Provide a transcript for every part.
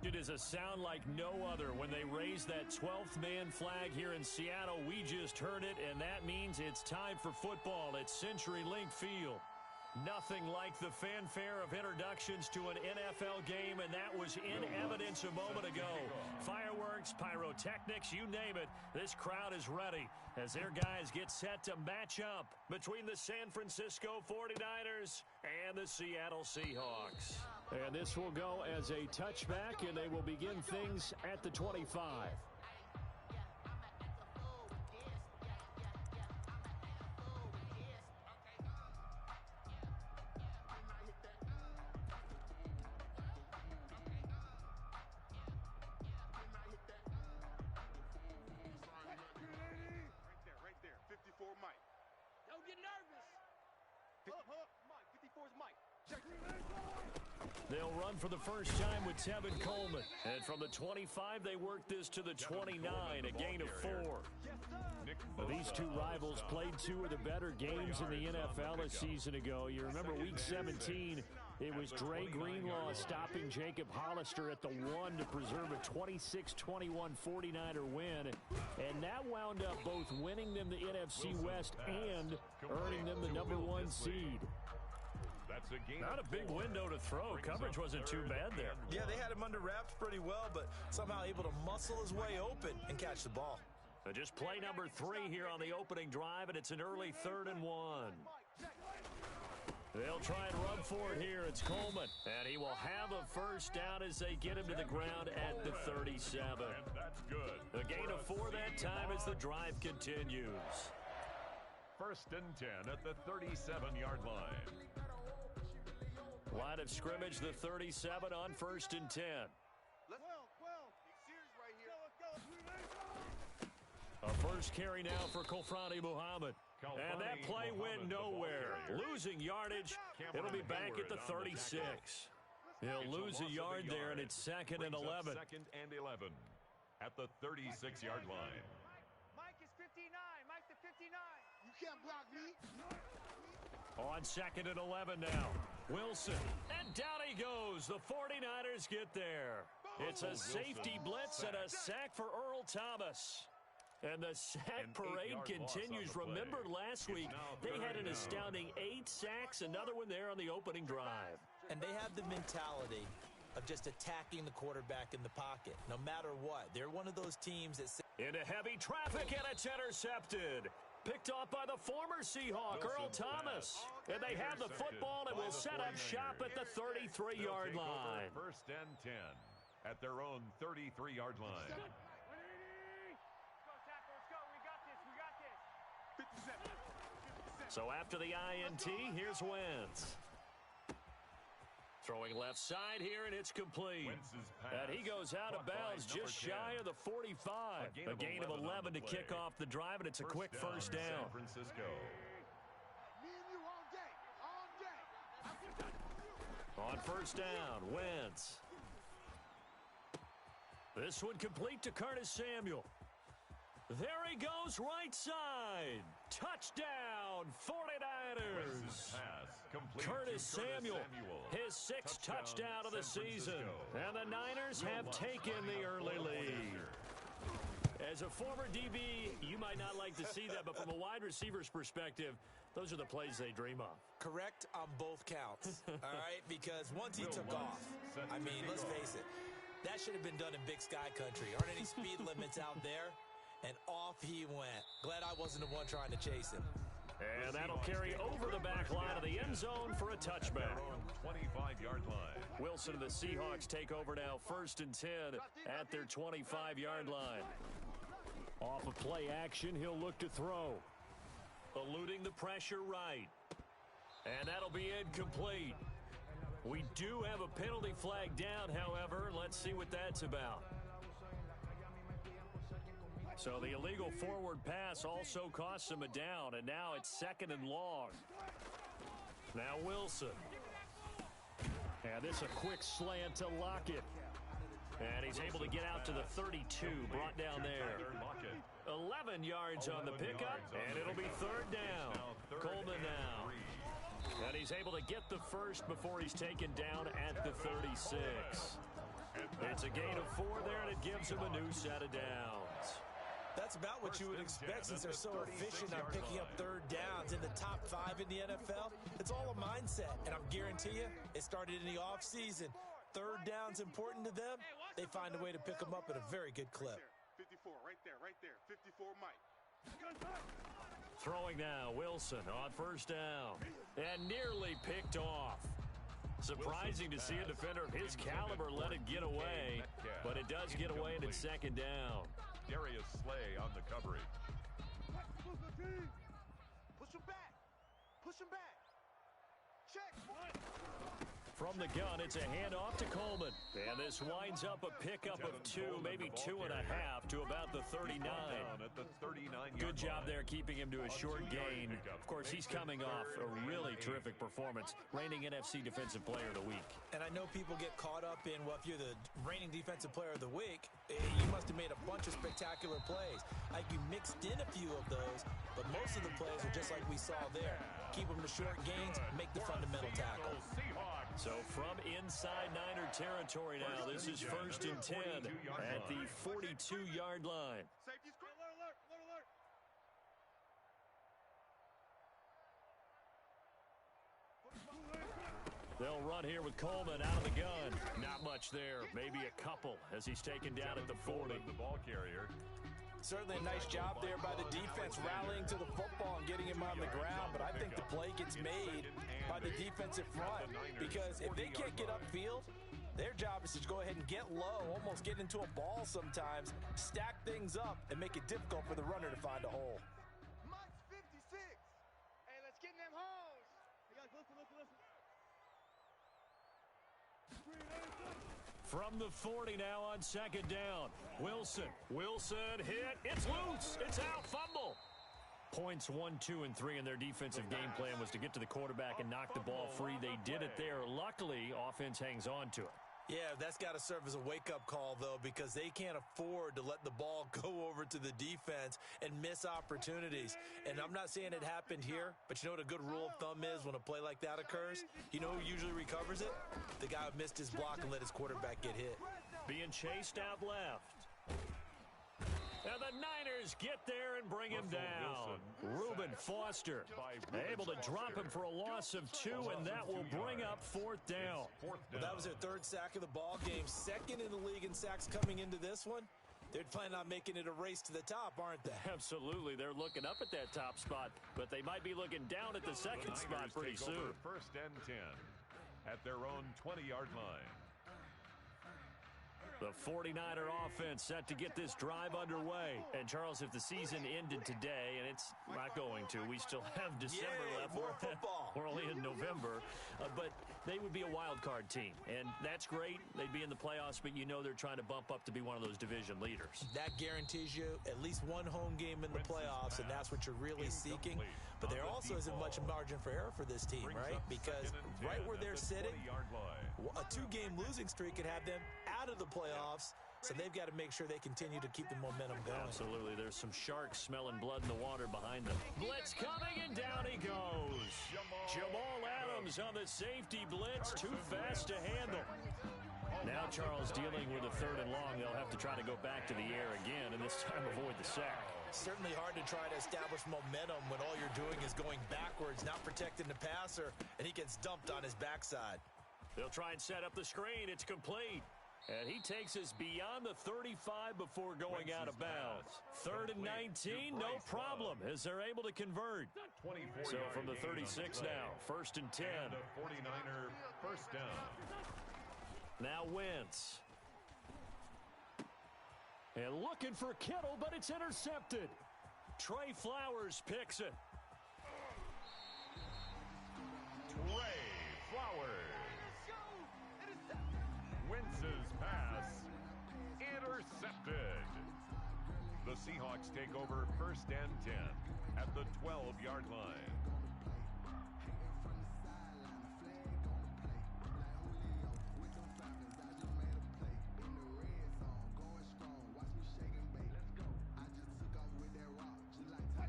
It is a sound like no other when they raise that 12th man flag here in Seattle. We just heard it, and that means it's time for football at CenturyLink Field. Nothing like the fanfare of introductions to an NFL game, and that was in evidence a moment ago. Fireworks, pyrotechnics, you name it, this crowd is ready as their guys get set to match up between the San Francisco 49ers and the Seattle Seahawks. And this will go as a touchback, and they will begin things at the 25. Don't get nervous. Mike, 54's Mike. They'll run for the first time with Tevin Coleman. And from the 25, they work this to the 29, a gain of 4. These two rivals played two of the better games in the NFL a season ago. You remember Week 17, it was Dre Greenlaw stopping Jacob Hollister at the 1 to preserve a 26-21 49er win. And that wound up both winning them the NFC West and earning them the number 1 seed. That's a game. Not a big window to throw. Coverage wasn't too bad there. Yeah, they had him under wraps pretty well, but somehow able to muscle his way open and catch the ball. So just play number 3 here on the opening drive, and it's an early 3rd and 1. They'll try and run for it here. It's Coleman, and he will have a first down as they get him to the ground at the 37. And that's good. A gain of 4 that time as the drive continues. 1st and 10 at the 37-yard line. Line of scrimmage, the 37 on 1st and 10. A first carry now for Kofrani Muhammad. And that play went nowhere. Losing yardage. It'll be back at the 36. He'll lose a yard there, and it's 2nd and 11. 2nd and 11 at the 36-yard line. Mike is 59. Mike the 59. You can't block me. On 2nd and 11 now. Wilson. And down he goes. The 49ers get there. It's a safety blitz and a sack for Earl Thomas. And the sack parade continues. Remember last week, they had an astounding 8 sacks, another one there on the opening drive. And they have the mentality of just attacking the quarterback in the pocket, no matter what. They're one of those teams that... Into heavy traffic, and it's intercepted. Picked off by the former Seahawk, Earl Thomas. And they have the football and will set up shop at the 33-yard line. 1st and 10 at their own 33-yard line. So after the INT, here's Wentz. Throwing left side here, and it's complete. And he goes out of bounds just shy of the 45. A gain of 11 to kick off the drive, and it's a quick first down. San Francisco. On first down, Wentz. This one complete to Curtis Samuel. There he goes, right side. Touchdown, 49ers. Curtis Samuel, his 6th touchdown of the season. And the Niners have taken the early lead. As a former DB, you might not like to see that, but from a wide receiver's perspective, those are the plays they dream of. Correct on both counts, all right? Because once he took off, I mean, let's face it, that should have been done in Big Sky country. Aren't any speed limits out there? And off he went. Glad I wasn't the one trying to chase him. And that'll carry over the back line of the end zone for a touchback. 25-yard line. Wilson and the Seahawks take over now, 1st and 10 at their 25-yard line. Off of play action, he'll look to throw. Eluding the pressure right. And that'll be incomplete. We do have a penalty flag down, however. Let's see what that's about. So the illegal forward pass also costs him a down, and now it's 2nd and long. Now Wilson. And this a quick slant to Lockett. And he's able to get out to the 32, brought down there. 11 yards on the pickup, and it'll be 3rd down. Coleman now. And he's able to get the first before he's taken down at the 36. It's a gain of 4 there, and it gives him a new set of downs. That's about what you would expect since they're so efficient on picking up third downs in the top 5 in the NFL. It's all a mindset, and I guarantee you it started in the offseason. Third down's important to them. They find a way to pick them up at a very good clip. 54, right there. 54, Mike. Throwing now, Wilson on first down, and nearly picked off. Surprising to see a defender of his caliber let it get away, but it does get away and it's second down. Darius Slay on the coverage. Push him back. Check. From the gun, it's a handoff to Coleman. And this winds up a pickup of 2, maybe 2.5 to about the 39. Good job there keeping him to a short gain. Of course, he's coming off a really terrific performance, reigning NFC Defensive Player of the Week. And I know people get caught up in, well, if you're the reigning Defensive Player of the Week, you must have made a bunch of spectacular plays. Like you mixed in a few of those, but most of the plays are just like we saw there. Keep them to short gains, make the fundamental tackle. So from inside Niner territory now, this is 1st and 10 at the 42-yard line. Safety's quick. Alert. They'll run here with Coleman out of the gun. Not much there, maybe a couple as he's taken down at the 40. The ball carrier. Certainly a nice job there by the defense rallying to the football and getting him on the ground, but I think the play gets made by the defensive front because if they can't get upfield, their job is to go ahead and get low, almost get into a ball sometimes, stack things up, and make it difficult for the runner to find a hole. Mike's 56. Hey, let's get in them holes. Hey, guys, listen. From the 40 now on second down. Wilson hit. It's loose. It's out. Fumble. Points 1, 2, and 3 in their defensive game plan was to get to the quarterback and knock the ball free. They did it there. Luckily, offense hangs on to it. Yeah, that's got to serve as a wake-up call, though, because they can't afford to let the ball go over to the defense and miss opportunities. And I'm not saying it happened here, but you know what a good rule of thumb is when a play like that occurs? You know who usually recovers it? The guy who missed his block and let his quarterback get hit. Being chased out left. And the Niners get there and bring him down. Reuben Foster able to drop him for a loss of 2, and that will bring up 4th down. Well, that was their 3rd sack of the ball game. 2nd in the league in sacks coming into this one. They're planning on making it a race to the top, aren't they? Absolutely. They're looking up at that top spot, but they might be looking down at the 2nd spot pretty soon. 1st and 10 at their own 20-yard line. The 49er offense set to get this drive underway. And, Charles, if the season ended today, and it's not going to, we still have December left. More football. We're only in November. But they would be a wild card team. And that's great. They'd be in the playoffs, but you know they're trying to bump up to be one of those division leaders. That guarantees you at least one home game in the playoffs, and that's what you're really seeking. But there also isn't much margin for error for this team, right? Because right where they're sitting, a 2-game losing streak could have them out of the playoffs, so they've got to make sure they continue to keep the momentum going. Absolutely. There's some sharks smelling blood in the water behind them. Blitz coming, and down he goes. Jamal Adams on the safety blitz, too fast to handle. Now Charles dealing with a 3rd and long. They'll have to try to go back to the air again, and this time avoid the sack. Certainly hard to try to establish momentum when all you're doing is going backwards, not protecting the passer, and he gets dumped on his backside. They'll try and set up the screen. It's complete. And he takes us beyond the 35 before going out of bounds. 3rd and 19, no problem, as they're able to convert. So from the 36 now, 1st and 10. And a 49er 1st down. Now Wentz. And looking for Kittle, but it's intercepted. Trey Flowers picks it. Trey Flowers. Wentz's pass intercepted. The Seahawks take over 1st and 10 at the 12-yard line.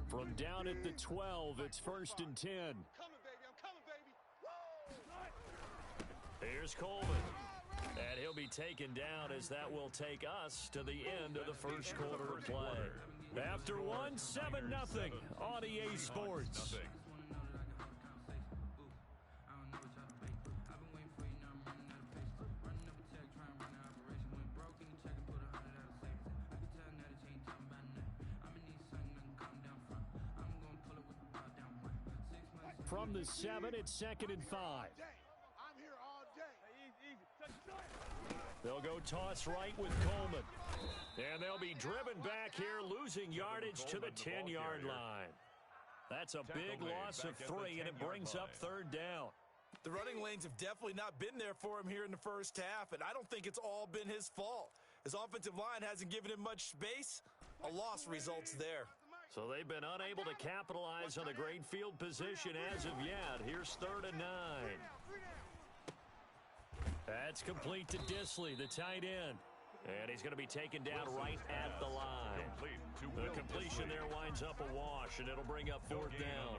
From down at the 12, it's 1st and 10. I'm coming, baby. Woo! Here's Coleman. And he'll be taken down as that will take us to the end of the first quarter of play. After one, 7-0 on EA Sports. From the 7, it's 2nd and 5. I'm here all day. They'll go toss right with Coleman. And they'll be driven back here, losing yardage to the 10-yard line. That's a big loss of 3, and it brings up 3rd down. The running lanes have definitely not been there for him here in the first half, and I don't think it's all been his fault. His offensive line hasn't given him much space. A loss results there. So they've been unable to capitalize on the great field position as of yet. Here's 3rd and 9. That's complete to Disley, the tight end. And he's going to be taken down right at the line. The completion there winds up a wash, and it'll bring up 4th down.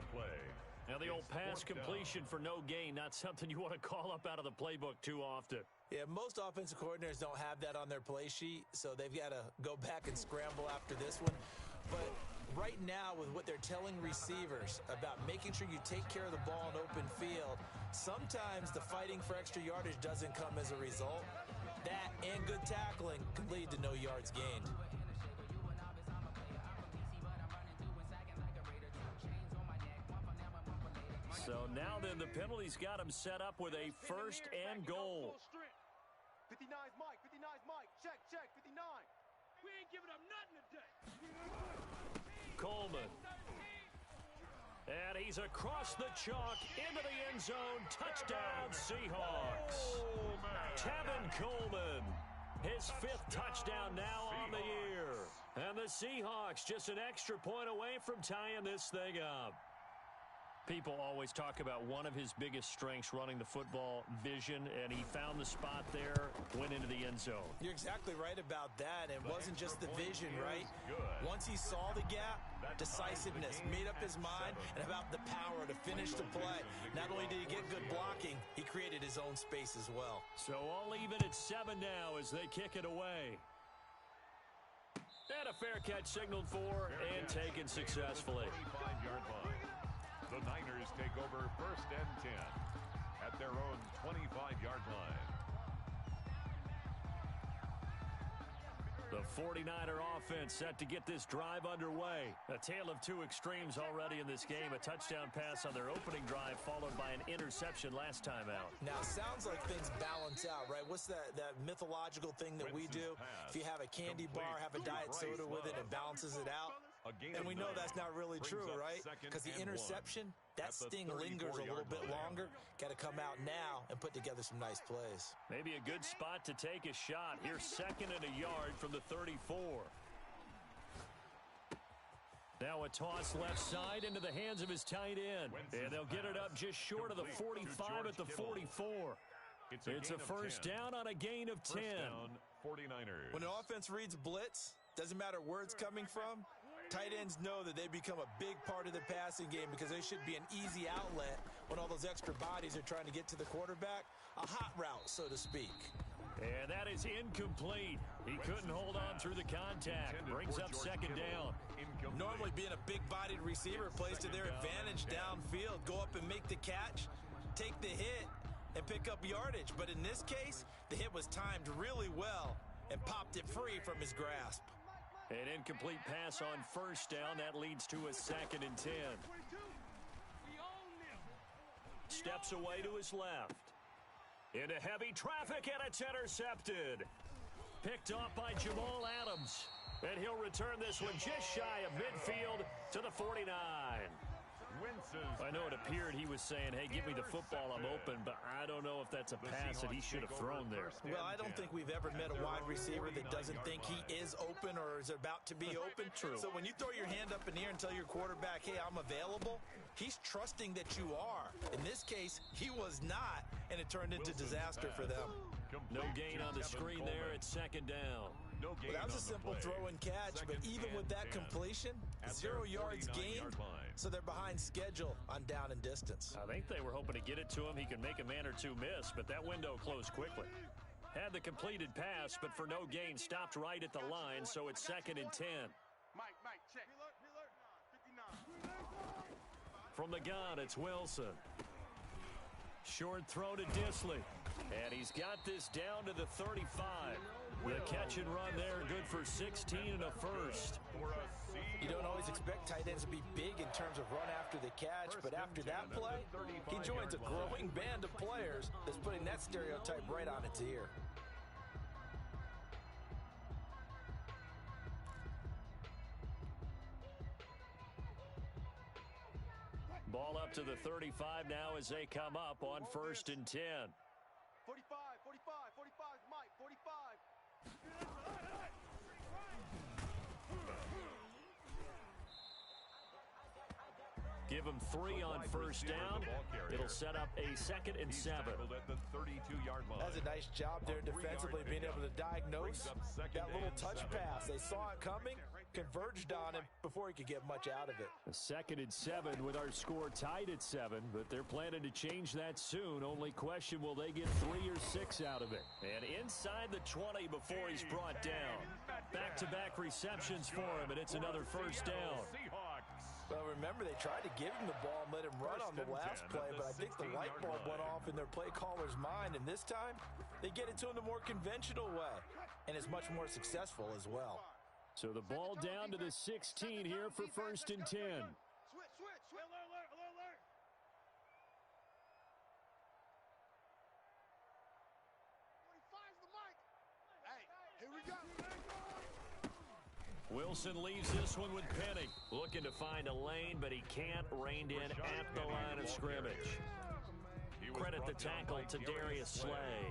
Now the old pass completion for no gain, not something you want to call up out of the playbook too often. Yeah, most offensive coordinators don't have that on their play sheet, so they've got to go back and scramble after this one. But right now, with what they're telling receivers about making sure you take care of the ball in open field, sometimes the fighting for extra yardage doesn't come as a result. That and good tackling can lead to no yards gained. So now then, the penalty's got him set up with a 1st and goal. 59's Mike, 59's Mike. Check, 59. We ain't giving up nothing today. Coleman. And he's across the chalk into the end zone. Touchdown, Seahawks. Tevin Coleman. His 5th touchdown now on the year. And the Seahawks just an extra point away from tying this thing up. People always talk about one of his biggest strengths running the football, vision, and he found the spot there, went into the end zone. You're exactly right about that. It wasn't just the vision, right? Once he saw the gap, decisiveness, made up his mind, and about the power to finish the play. Not only did he get good blocking, he created his own space as well. So all even at 7 now as they kick it away. And a fair catch signaled for and taken successfully. 25-yard line. The Niners take over 1st and 10 at their own 25-yard line. The 49er offense set to get this drive underway. A tale of two extremes already in this game. A touchdown pass on their opening drive followed by an interception last time out. Now, it sounds like things balance out, right? What's that mythological thing that we do? If you have a candy bar, have a diet soda with it, it balances it out. And we know that's not really true, right? Because the interception, that sting lingers a little bit longer. Got to come out now and put together some nice plays. Maybe a good spot to take a shot. Here's 2nd and a yard from the 34. Now a toss left side into the hands of his tight end. And they'll get it up just short of the 45 at the 44. It's a 1st down on a gain of 10. 49ers. When an offense reads blitz, doesn't matter where it's coming from, tight ends know that they become a big part of the passing game because they should be an easy outlet when all those extra bodies are trying to get to the quarterback. A hot route, so to speak. And that is incomplete. He couldn't hold on through the contact. Brings up 2nd down. Normally being a big-bodied receiver plays to their advantage downfield. Go up and make the catch, take the hit, and pick up yardage. But in this case, the hit was timed really well and popped it free from his grasp. An incomplete pass on 1st down. That leads to a 2nd and 10. Steps away to his left. Into heavy traffic, and it's intercepted. Picked off by Jamal Adams. And he'll return this one just shy of midfield to the 49. I know it appeared he was saying, hey, give me the football, I'm open, but I don't know if that's a pass that he should have thrown there. Well, I don't think we've ever met a wide receiver that doesn't think he is open or is about to be open. True. So when you throw your hand up in the air and tell your quarterback, hey, I'm available, he's trusting that you are. In this case, he was not, and it turned into disaster for them. No gain on the screen there at 2nd down. Well, that was a simple throw and catch, but even with that completion, 0 yards gained, so they're behind schedule on down and distance. I think they were hoping to get it to him. He could make a man or two miss, but that window closed quickly. Had the completed pass, but for no gain, stopped right at the line, so it's 2nd and 10. Mike, check. 59. From the gun, it's Wilson. Short throw to Disley. And he's got this down to the 35. The catch and run there, good for 16 and a first. You don't always expect tight ends to be big in terms of run after the catch, but after that play, he joins a growing band of players that's putting that stereotype right on its ear. Ball up to the 35 now as they come up on 1st and 10. 45, Mike, 45. Give him 3 on 1st down. It'll set up a 2nd and 7. At the 32-yard line. That's a nice job there defensively, being able to diagnose that little touch pass. They saw it coming, converged on him before he could get much out of it. A 2nd and 7 with our score tied at 7, but they're planning to change that soon. Only question, will they get 3 or 6 out of it? And inside the 20 before he's brought down. Back-to-back receptions for him, and it's another 1st down. Well, remember, they tried to give him the ball and let him run on the last play, but I think the light bulb went off in their play caller's mind, and this time they get it to him the more conventional way, and it's much more successful as well. So the ball down to the 16 here for 1st and 10. Switch. Alert. 45's the mic. Hey, here we go. Wilson leaves this one with Penny. Looking to find a lane, but he can't. Reined in at the line of scrimmage. Credit the tackle to Darius Slay.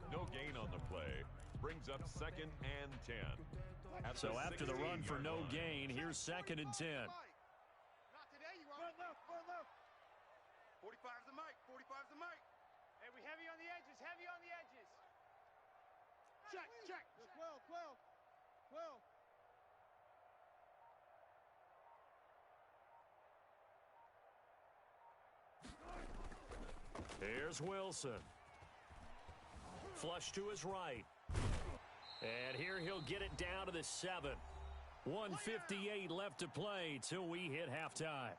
No gain on the play. Brings up 2nd and 10. So after the run for no gain, here's 2nd and 10. Not today, you are. Left. 45's the mic. Hey, we heavy on the edges. Check. Well. Here's Wilson. Flush to his right. And here he'll get it down to the 7. 1:58 left to play till we hit halftime.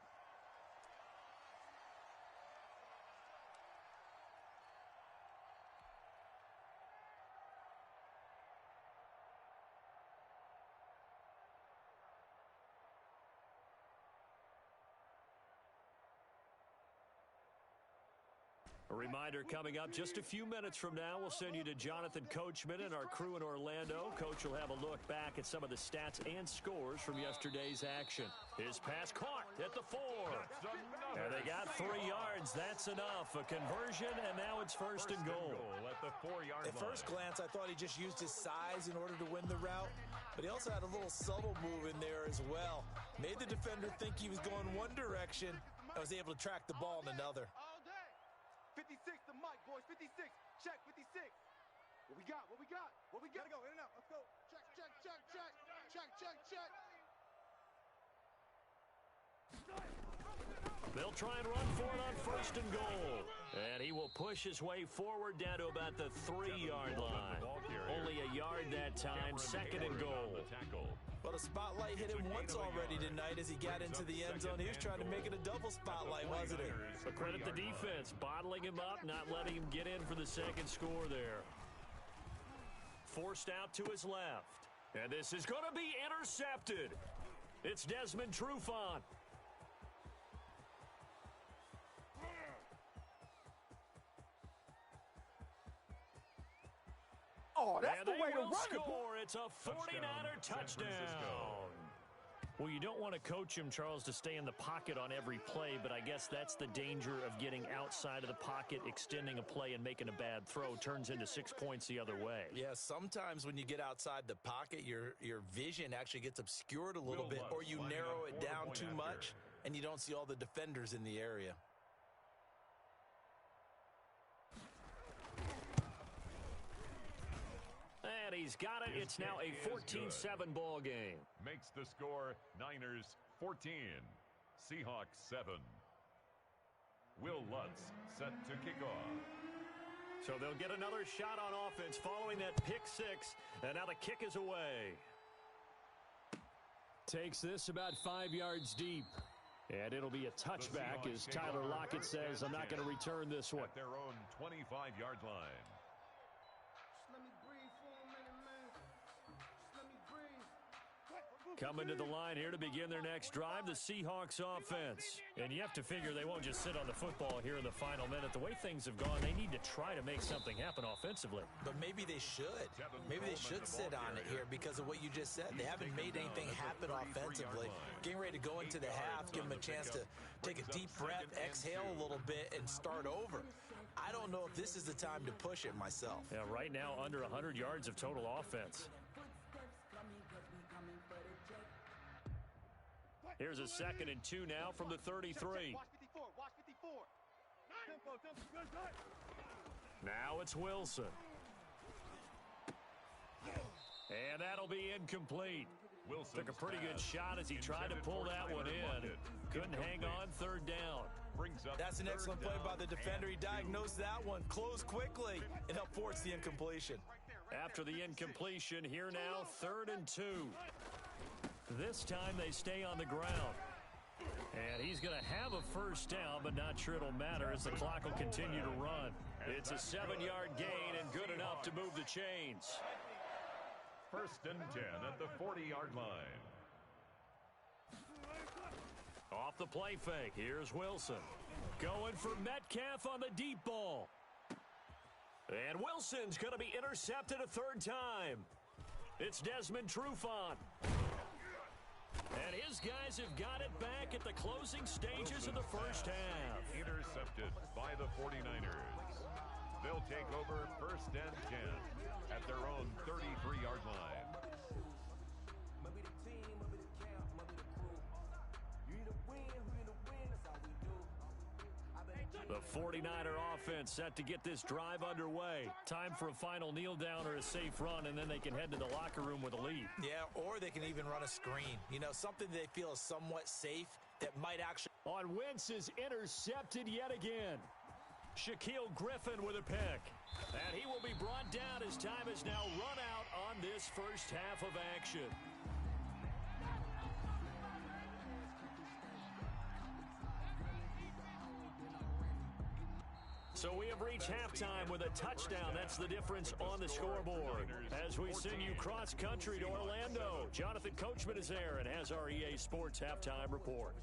A reminder coming up just a few minutes from now, we'll send you to Jonathan Coachman and our crew in Orlando. Coach will have a look back at some of the stats and scores from yesterday's action. His pass caught at the 4. And they got 3 yards. That's enough. A conversion, and now it's 1st and goal. At the 4-yard line. At first glance, I thought he just used his size in order to win the route, but he also had a little subtle move in there as well. Made the defender think he was going one direction and was able to track the ball in another. 56, the mic, boys. 56. Check, 56. What we got? Gotta go, in and out. Let's go. Check. They'll try and run for it on 1st and goal. And he will push his way forward down to about the 3-yard line. Only a yard that time. 2nd and goal. Well, the spotlight hit him once already tonight as he got into the end zone. He was trying to make it a double spotlight, wasn't he? But credit the defense, bottling him up, not letting him get in for the 2nd score there. Forced out to his left. And this is going to be intercepted. It's Desmond Trufant. Oh, that's the way to run score. It's a 49er touchdown. Well, you don't want to coach him, Charles, to stay in the pocket on every play, but I guess that's the danger of getting outside of the pocket, extending a play, and making a bad throw. Turns into 6 points the other way. Yeah, sometimes when you get outside the pocket, your vision actually gets obscured a little bit, or you narrow it down too much, and you don't see all the defenders in the area. And he's got it. It's now a 14-7 ball game. Makes the score Niners 14, Seahawks 7. Will Lutz set to kick off. So they'll get another shot on offense following that pick six, and now the kick is away. Takes this about 5 yards deep. And it'll be a touchback as Tyler Lockett says, I'm not going to return this one. At their own 25-yard line. Coming to the line here to begin their next drive, the Seahawks offense. And you have to figure they won't just sit on the football here in the final minute. The way things have gone, they need to try to make something happen offensively. But maybe they should. Maybe they should sit on it here because of what you just said. They haven't made anything happen offensively. Getting ready to go into the half, give them a chance to take a deep breath, exhale a little bit, and start over. I don't know if this is the time to push it myself. Yeah, right now under 100 yards of total offense. Here's a 2nd and 2 now from the 33. Now it's Wilson. And that'll be incomplete. Wilson took a pretty good shot as he tried to pull that one in. Couldn't hang on, 3rd down. That's an excellent play by the defender. He diagnosed that one, closed quickly, and helped force the incompletion. After the incompletion, here now, 3rd and 2. This time they stay on the ground. And he's going to have a first down, but not sure it'll matter as the clock will continue to run. It's a 7-yard gain and good enough to move the chains. 1st and 10 at the 40-yard line. Off the play fake, here's Wilson. Going for Metcalf on the deep ball. And Wilson's going to be intercepted a 3rd time. It's Desmond Trufant. And his guys have got it back at the closing stages of the first half. Intercepted by the 49ers. They'll take over 1st and 10 at their own 33-yard line. The 49er offense set to get this drive underway. Time for a final kneel down or a safe run, and then they can head to the locker room with a lead. Yeah, or they can even run a screen. You know, something they feel is somewhat safe that might actually... On Wentz is intercepted yet again. Shaquille Griffin with a pick. And he will be brought down as time has now run out on this first half of action. So we have reached halftime with a touchdown. That's the difference on the scoreboard. As we send you cross-country to Orlando, Jonathan Coachman is there and has our EA Sports halftime report.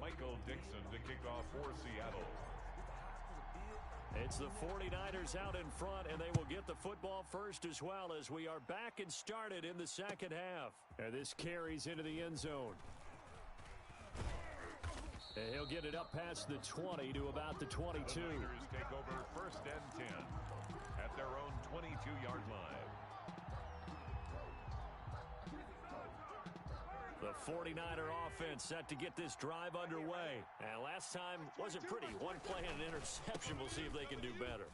Michael Dixon to kick off for Seattle. It's the 49ers out in front, and they will get the football first as well as we are back and started in the second half. And this carries into the end zone. And he'll get it up past the 20 to about the 22. The Niners take over 1st and 10 at their own 22-yard line. The 49er offense set to get this drive underway. And last time wasn't pretty. One play and an interception. We'll see if they can do better.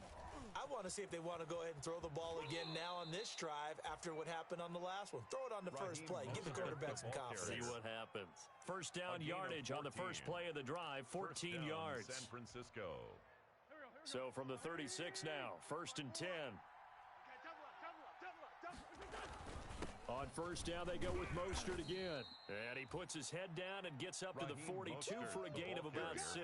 I want to see if they want to go ahead and throw the ball again now on this drive after what happened on the last one. Throw it on the first play. Give the quarterback some confidence. See what happens. First down yardage on the first play of the drive, 14 yards. San Francisco. So from the 36 now, 1st and 10. On first down, they go with Mostert again. And he puts his head down and gets up to the 42 for a gain of about 6.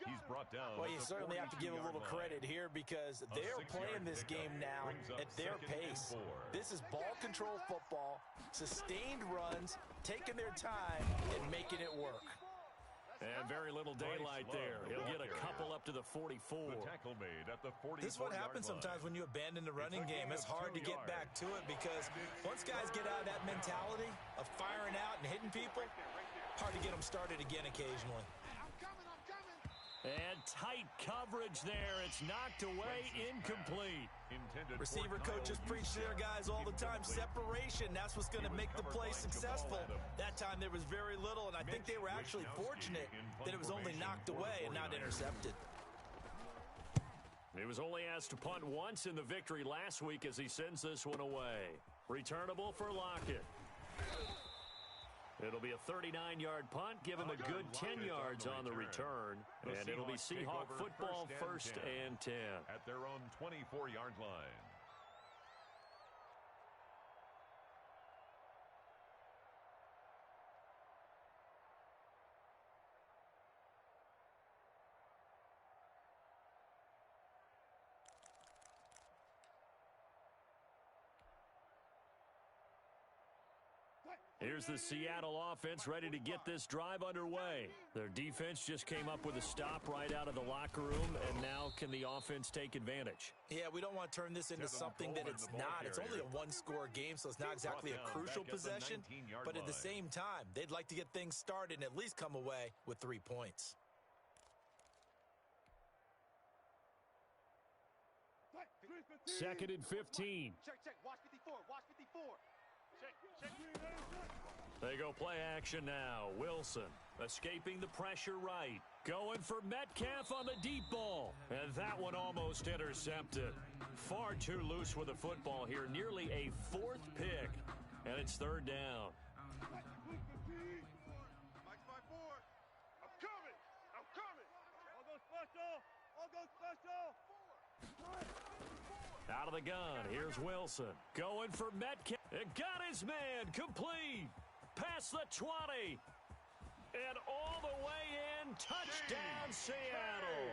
He's brought down. Well, you certainly have to give a little credit here because they're playing this game now at their pace. This is ball control football, sustained runs, taking their time, and making it work. And very little daylight there. He'll get a couple up to the 44. The tackle made at the 44. This is what happens sometimes when you abandon the running game. It's hard to get back to it because once guys get out of that mentality of firing out and hitting people, hard to get them started again occasionally. And tight coverage there. It's knocked away, incomplete. Receiver coaches preach to their guys all the time. Separation, that's what's going to make the play successful. That time there was very little, and I think they were actually fortunate that it was only knocked away and not intercepted. He was only asked to punt once in the victory last week as he sends this one away. Returnable for Lockett. It'll be a 39-yard punt, give him a good 10 yards on the return. And it'll be Seahawk football, first and 10. At their own 24-yard line. Here's the Seattle offense ready to get this drive underway. Their defense just came up with a stop right out of the locker room, and now can the offense take advantage? Yeah, we don't want to turn this into something that it's not. It's only a one-score game, so it's not exactly a crucial possession. But at the same time, they'd like to get things started and at least come away with 3 points. Second and 15. Check. Watch 54. Watch 54. Check. They go play action now. Wilson escaping the pressure right. Going for Metcalf on the deep ball. And that one almost intercepted. Far too loose with the football here. Nearly a 4th pick. And it's 3rd down. Mike's 5-4. I'm coming. I'll go special. Out of the gun, here's Wilson. Going for Metcalf. It got his man complete. Past the 20. And all the way in. Touchdown, Seattle.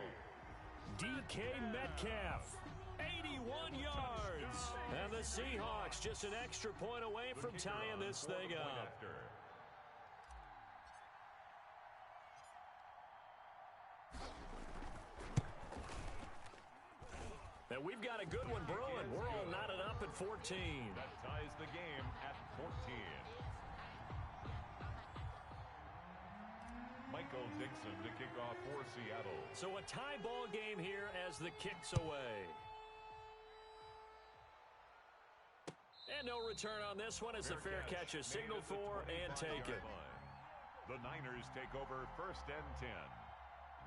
DK Metcalf. 81 yards. And the Seahawks just an extra point away from tying this thing up. And we've got a good one brewing. We're all knotted up at 14. That ties the game at 14. Michael Dixon to kick off for Seattle. So a tie ball game here as the kick's away. And no return on this one as the fair catch is signaled for and taken. The Niners take over 1st and 10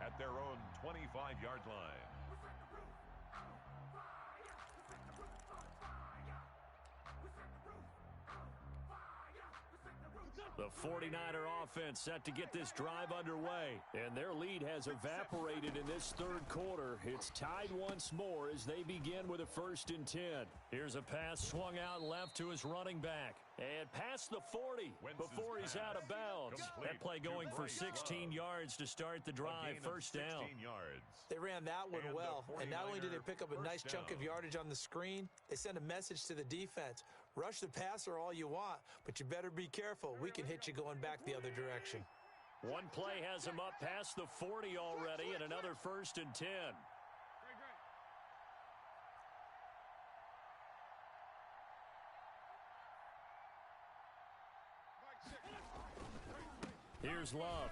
at their own 25-yard line. The 49er offense set to get this drive underway, and their lead has evaporated in this 3rd quarter. It's tied once more as they begin with a 1st and 10. Here's a pass swung out left to his running back, and past the 40 before he's out of bounds. That play going for 16 yards to start the drive, 1st down. They ran that one well, and not only did they pick up a nice chunk of yardage on the screen, they sent a message to the defense. Rush the passer all you want, but you better be careful. We can hit you going back the other direction. One play has him up past the 40 already, and another 1st and 10. Here's Love.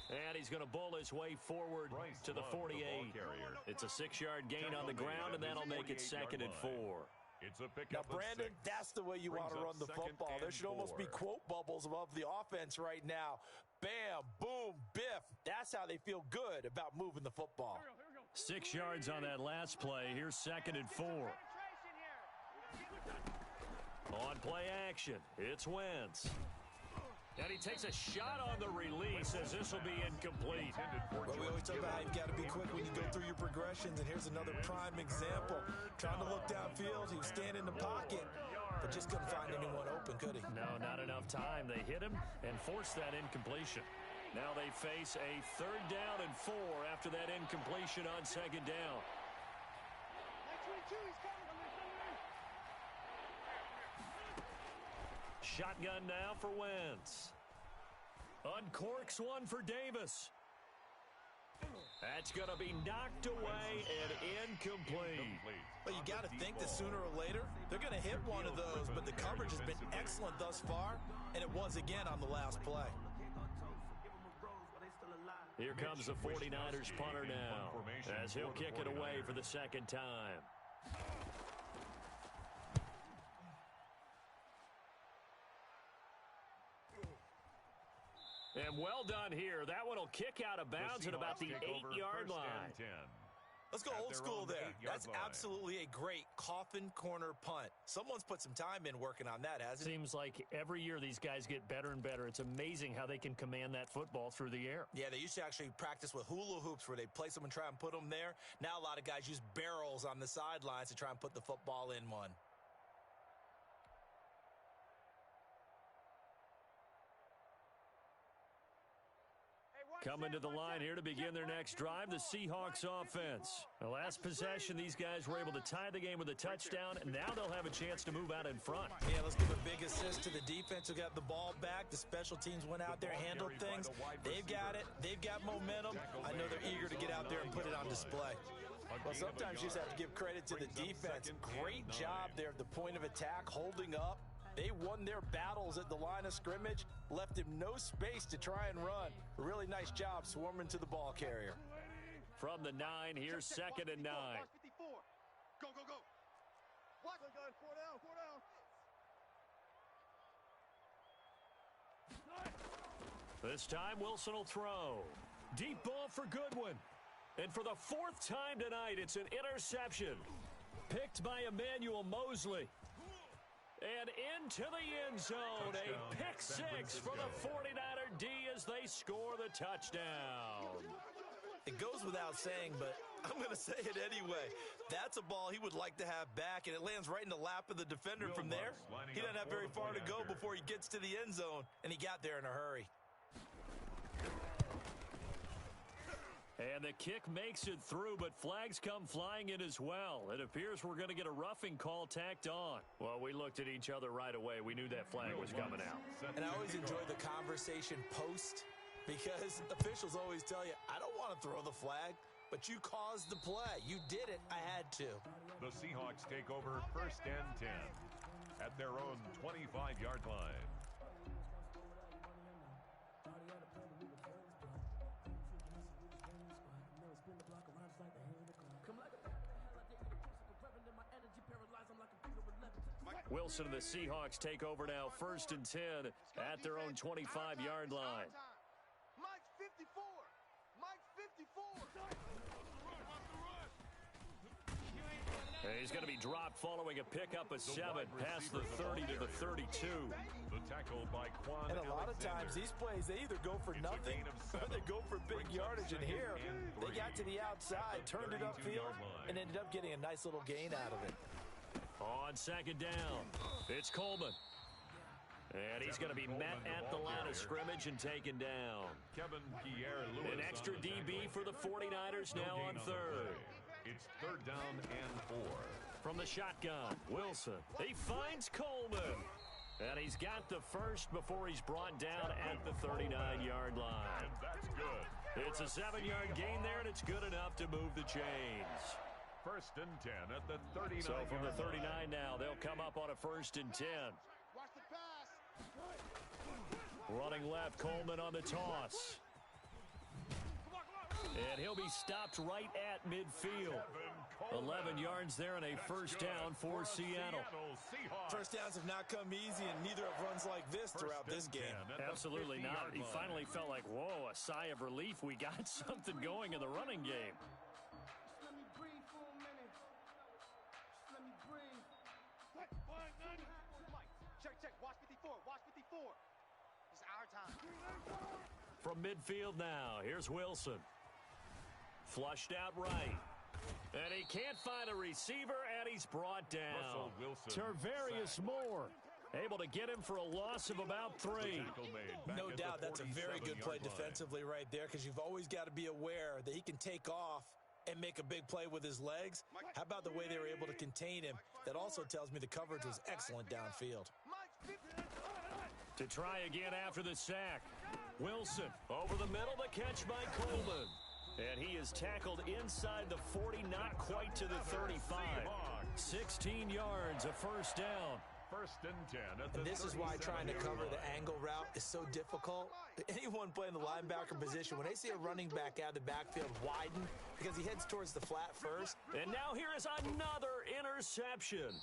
And he's going to bull his way forward to the 48. It's a 6-yard gain on the ground, and that'll make it 2nd and 4. It's a now, Brandon, that's the way you want to run the football. There should almost be quote bubbles above the offense right now. Bam, boom, biff. That's how they feel good about moving the football. 6 yards on that last play. Here's 2nd and 4. On play action, it's Wentz. And he takes a shot on the release as this will be incomplete. Well, we always talk about how you've got to be quick when you go through your progressions, and here's another prime example. Trying to look downfield, he was standing in the pocket, but just couldn't find anyone open, could he? No, not enough time. They hit him and forced that incompletion. Now they face a 3rd down and 4 after that incompletion on 2nd down. Shotgun now for Wentz. Uncorks one for Davis. That's going to be knocked away and incomplete. Well, you got to think that sooner or later, they're going to hit one of those, but the coverage has been excellent thus far, and it was again on the last play. Here comes the 49ers punter now, as he'll kick it away for the 2nd time. And well done here. That one will kick out of bounds at about the 8-yard line. Let's go old school there. That's absolutely a great coffin corner punt. Someone's put some time in working on that, hasn't it? Seems like every year these guys get better and better. It's amazing how they can command that football through the air. Yeah, they used to actually practice with hula hoops where they place them and try and put them there. Now a lot of guys use barrels on the sidelines to try and put the football in one. Coming to the line here to begin their next drive, the Seahawks offense. The last possession, these guys were able to tie the game with a touchdown, and now they'll have a chance to move out in front. Yeah, let's give a big assist to the defense who got the ball back. The special teams went out there, handled things. They've got it. They've got momentum. I know they're eager to get out there and put it on display. Well, sometimes you just have to give credit to the defense. Great job there at the point of attack, holding up. They won their battles at the line of scrimmage, left him no space to try and run. A really nice job swarming to the ball carrier. From the 9, here's second and 9. Go, go, go. Watch it, guys. 4 down, 4 down. This time, Wilson will throw. Deep ball for Goodwin. And for the 4th time tonight, it's an interception. Picked by Emmanuel Mosley. And into the end zone, a pick 6 for the 49er D as they score the touchdown. It goes without saying, but I'm going to say it anyway. That's a ball he would like to have back, and it lands right in the lap of the defender from there. He doesn't have very far to go before he gets to the end zone, and he got there in a hurry. And the kick makes it through, but flags come flying in as well. It appears we're going to get a roughing call tacked on. Well, we looked at each other right away. We knew that flag was coming out. And I always enjoy the conversation post, because officials always tell you, I don't want to throw the flag, but you caused the play. You did it. I had to. The Seahawks take over 1st and 10 at their own 25-yard line. Wilson and the Seahawks take over now, 1st and 10 at their own 25-yard line. Mike's 54. Mike's 54. He's going to be dropped following a pickup of 7 past the 30 to the 32. The tackle by Quan. And a lot of times these plays, they either go for nothing or they go for big yardage. And here, they got to the outside, turned it upfield, and ended up getting a nice little gain out of it. On 2nd down, it's Coleman. And he's going to be met at the line of scrimmage and taken down. An extra DB for the 49ers now on 3rd. It's 3rd down and 4. From the shotgun, Wilson. He finds Coleman. And he's got the first before he's brought down at the 39-yard line. And that's good. It's a 7-yard gain there, and it's good enough to move the chains. 1st and 10 at the 39. So from the 39 now, they'll come up on a 1st and 10. Watch the pass. Running left, Coleman on the toss. And he'll be stopped right at midfield. 11 yards there and a 1st down for Seattle. First downs have not come easy, and neither have runs like this throughout this game. Absolutely not. He finally felt like, whoa, a sigh of relief. We got something going in the running game. Check. Watch 54. Watch 54. It's our time. From midfield now, here's Wilson. Flushed out right. And he can't find a receiver, and he's brought down. Tervarius Moore able to get him for a loss of about 3. No doubt that's a very good play defensively right there, because you've always got to be aware that he can take off and make a big play with his legs. How about the way they were able to contain him? That also tells me the coverage was excellent downfield. To try again after the sack. Wilson over the middle, the catch by Coleman. And he is tackled inside the 40, not quite to the 35. 16 yards, a 1st down. 1st and 10 at the And this is why trying to cover the angle route is so difficult. Anyone playing the linebacker position, when they see a running back out of the backfield widen, because he heads towards the flat first. And now here is another interception.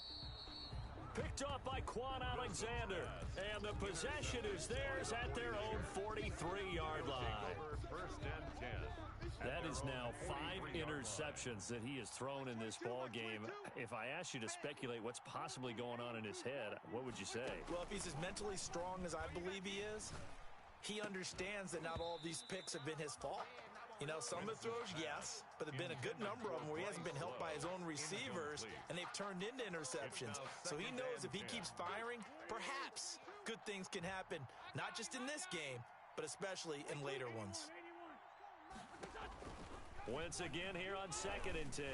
Picked up by Quan Alexander. And the possession is theirs at their own 43-yard line. 1st and 10. That is now 5 interceptions that he has thrown in this ball game. If I asked you to speculate what's possibly going on in his head, what would you say? Well, if he's as mentally strong as I believe he is, he understands that not all of these picks have been his fault. You know, some of the throws, yes, but there have been a good number of them where he hasn't been helped by his own receivers, and they've turned into interceptions. So he knows if he keeps firing, perhaps good things can happen, not just in this game, but especially in later ones. Once again here on 2nd and 10.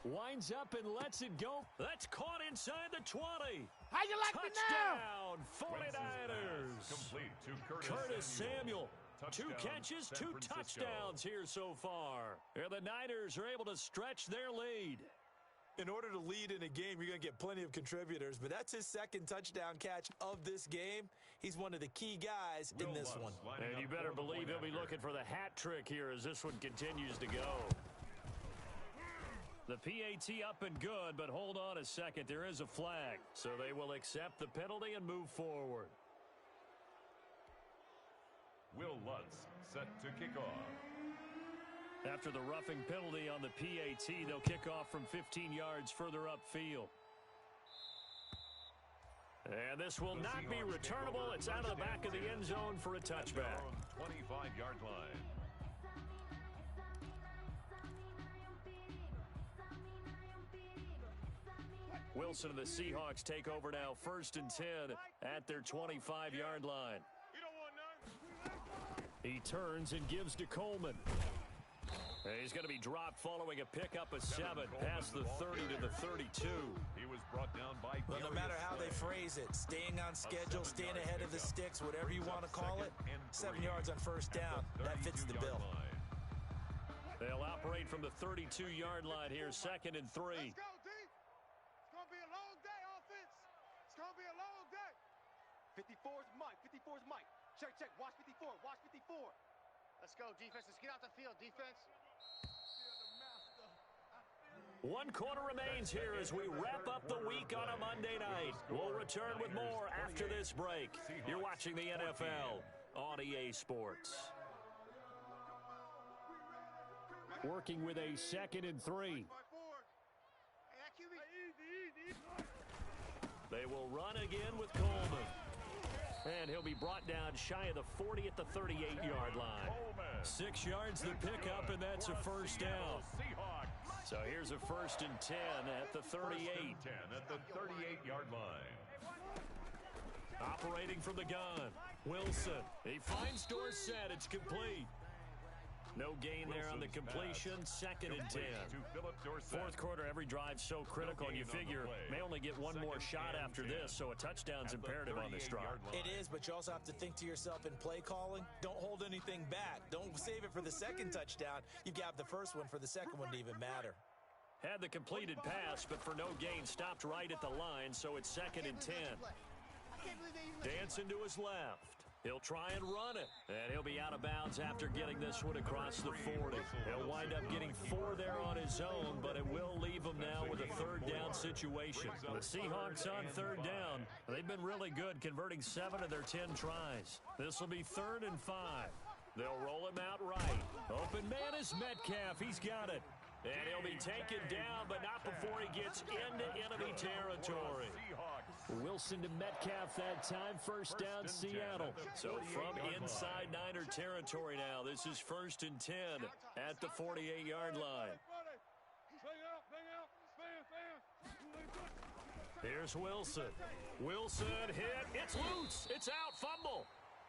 Winds up and lets it go. That's caught inside the 20. How you like me now? Touchdown, 49ers. Complete to Curtis Samuel. Touchdown, 2 catches, San 2 Francisco. touchdowns here so far. And the Niners are able to stretch their lead. In order to lead in a game, you're going to get plenty of contributors, but that's his 2nd touchdown catch of this game. He's one of the key guys in this one. And you better believe he'll be looking for the hat trick here as this one continues to go. The PAT up and good, but hold on a second. There is a flag, so they will accept the penalty and move forward. Will Lutz set to kick off. After the roughing penalty on the PAT, they'll kick off from 15 yards further upfield. And this will not be returnable. It's out of the back of the end zone for a touchback. 25-yard line. Wilson and the Seahawks take over now, 1st and 10 at their 25-yard line. He turns and gives to Coleman. He's going to be dropped following a pickup of 7 past the 30 to the 32. He was brought down by Well, no matter how they phrase it, staying on schedule, staying ahead of the sticks, whatever you want to call it, 7 yards on 1st down, that fits the bill. They'll operate from the 32-yard line here, 2nd and 3. Let's go, D. It's going to be a long day, offense. It's going to be a long day. 54's Mike. 54's Mike. Check, check. Watch 54. Watch 54. Let's go, defense. Let's get out the field, defense. 1 quarter remains here as we wrap up the week on a Monday night. We'll return with more after this break. You're watching the NFL on EA Sports. Working with a 2nd and 3. They will run again with Coleman. And he'll be brought down shy of the 40 at the 38-yard line. 6 yards the pickup, and that's a 1st down. So here's a 1st and 10 at the 38. 10 at the 38-yard line. Operating from the gun. Wilson. He finds Dorsett. It's complete. No gain there on the completion. 2nd and 10. 4th quarter, every drive so critical, and you figure may only get one more shot after this, so a touchdown's imperative on this drive. It is, but you also have to think to yourself in play calling, don't hold anything back. Don't save it for the 2nd touchdown. You got the 1st one for the 2nd one to even matter. Had the completed pass, but for no gain, stopped right at the line, so it's 2nd and 10. Dancing to his left. He'll try and run it, and he'll be out of bounds after getting this one across the 40. He'll wind up getting 4 there on his own, but it will leave him now with a 3rd down situation. The Seahawks on 3rd down. They've been really good, converting 7 of their 10 tries. This will be 3rd and 5. They'll roll him out right. Open man is Metcalf. He's got it. And he'll be taken down, but not before he gets into enemy territory. Wilson to Metcalf that time. 1st down, Seattle. So from inside Niner territory now, this is 1st and 10 at the 48-yard line. Here's Wilson. Wilson hit. It's loose. It's out. Fumble.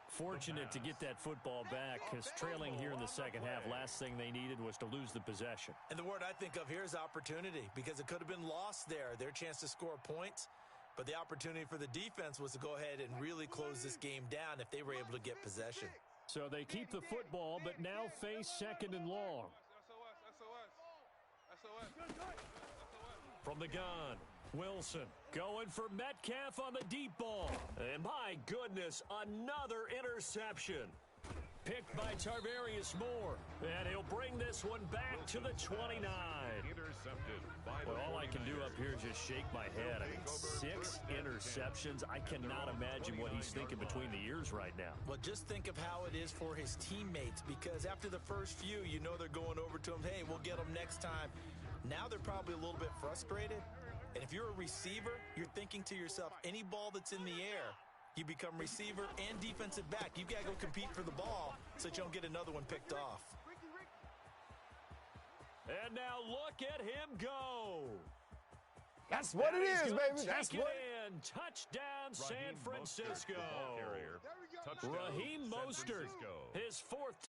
Fortunate to get that football back, because trailing here in the 2nd half, last thing they needed was to lose the possession. And the word I think of here is opportunity, because it could have been lost there. Their chance to score points, but the opportunity for the defense was to go ahead and really close this game down if they were able to get possession. So they keep the football, but now face 2nd and long. From the gun, Wilson going for Metcalf on the deep ball. And my goodness, another interception. Picked by Tarvarius Moore. And he'll bring this one back to the 29. intercepted by the Well, all I can do 49ers. up here is just shake my head. I mean, 6 interceptions. I cannot imagine what he's thinking between the ears right now. Well, just think of how it is for his teammates, because after the first few, you know they're going over to him, hey, we'll get them next time. Now they're probably a little bit frustrated. And if you're a receiver, you're thinking to yourself, any ball that's in the air, you become receiver and defensive back. You've got to go compete for the ball so that you don't get another one picked off. And now look at him go. That's what it is, baby. That's Take what. it in. Touchdown, San Francisco. Carrier. Touchdown, Raheem San Mostert, Francisco. his 4th